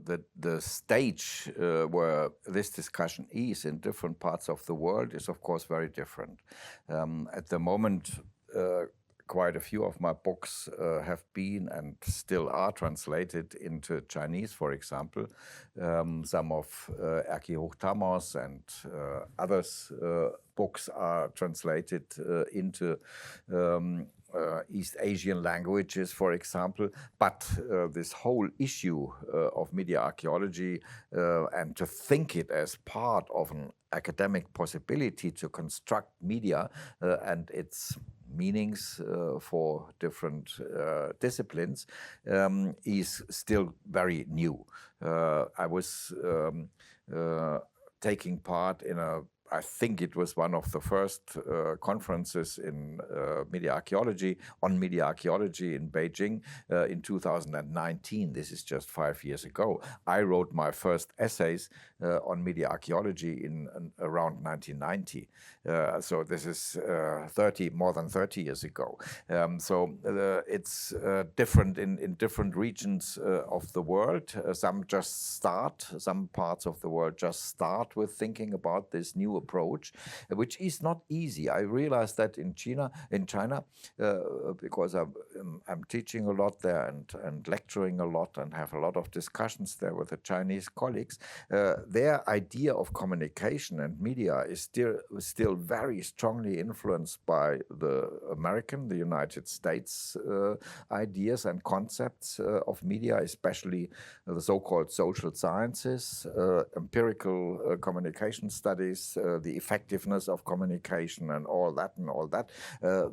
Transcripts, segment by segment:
the stage where this discussion is in different parts of the world is, of course, very different. At the moment, quite a few of my books have been and still are translated into Chinese, for example. Some of ARCHAEOLOGY and others' books are translated into East Asian languages, for example. But this whole issue of media archaeology and to think it as part of an academic possibility to construct media and its meanings for different disciplines is still very new. I was taking part in I think it was one of the first conferences in media archaeology, on media archaeology in Beijing in 2019. This is just 5 years ago. I wrote my first essays on media archaeology in around 1990. So this is more than 30 years ago. So it's different in different regions of the world. Some parts of the world just start with thinking about this new approach, which is not easy. I realized that in China, because I'm teaching a lot there and lecturing a lot and have a lot of discussions there with the Chinese colleagues. Their idea of communication and media is still very strongly influenced by the United States ideas and concepts of media, especially the so-called social sciences, empirical communication studies, the effectiveness of communication and all that.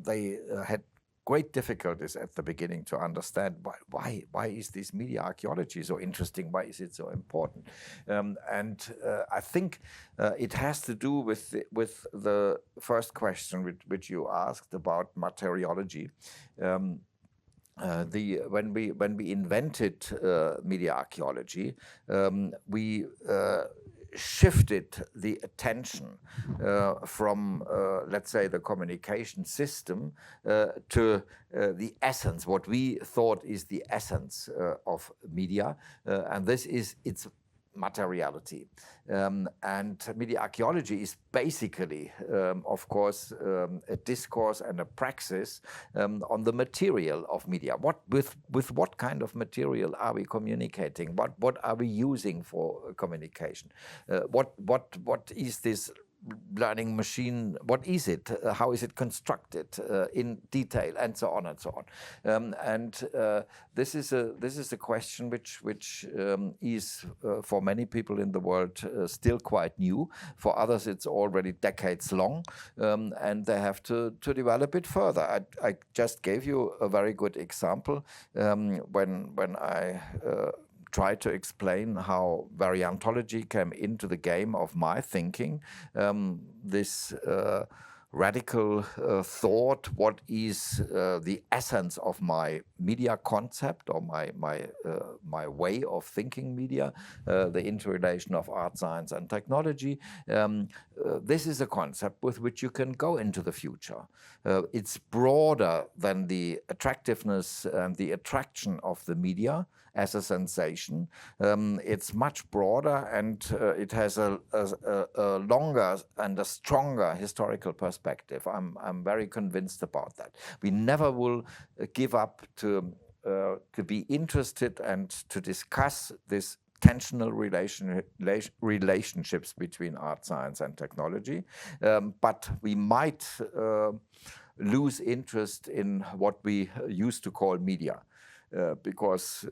They had great difficulties at the beginning to understand why is this media archaeology so interesting? Why is it so important? I think it has to do with the first question which you asked about materiology. When we invented media archaeology, we shifted the attention from, let's say, the communication system to the essence, what we thought is the essence of media, and this is its materiality. And media archaeology is basically, of course, a discourse and a praxis on the material of media. With what kind of material are we communicating? What are we using for communication? What is this learning machine? What is it? How is it constructed in detail, and so on and so on? This is a question which is for many people in the world still quite new. For others, it's already decades long, and they have to develop it further. I just gave you a very good example when I try to explain how variantology came into the game of my thinking. This radical thought, what is the essence of my media concept or my way of thinking media, the interrelation of art, science and technology. This is a concept with which you can go into the future. It's broader than the attractiveness and the attraction of the media as a sensation. It's much broader, and it has a longer and a stronger historical perspective. I'm very convinced about that. We never will give up to be interested and to discuss this tensional relationships between art, science and technology, but we might lose interest in what we used to call media. Because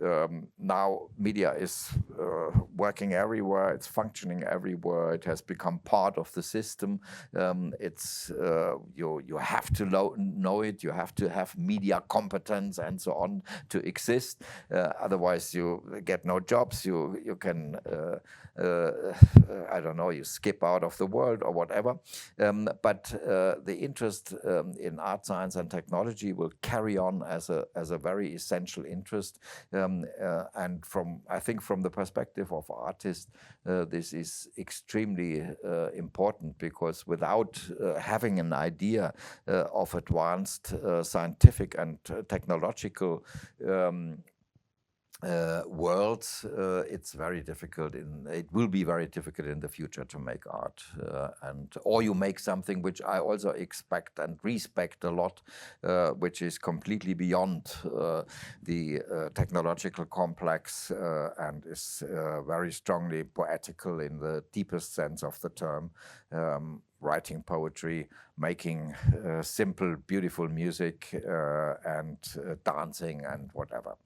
now media is working everywhere, it's functioning everywhere, it has become part of the system. You have to know it, you have to have media competence and so on to exist. Otherwise you get no jobs, you can, I don't know, you skip out of the world or whatever. But the interest in art, science and technology will carry on as a very essential interest, and I think from the perspective of artists, this is extremely important, because without having an idea of advanced scientific and technological world, it's very difficult. It will be very difficult in the future to make art, or you make something which I also expect and respect a lot, which is completely beyond the technological complex and is very strongly poetical in the deepest sense of the term. Writing poetry, making simple, beautiful music, and dancing and whatever.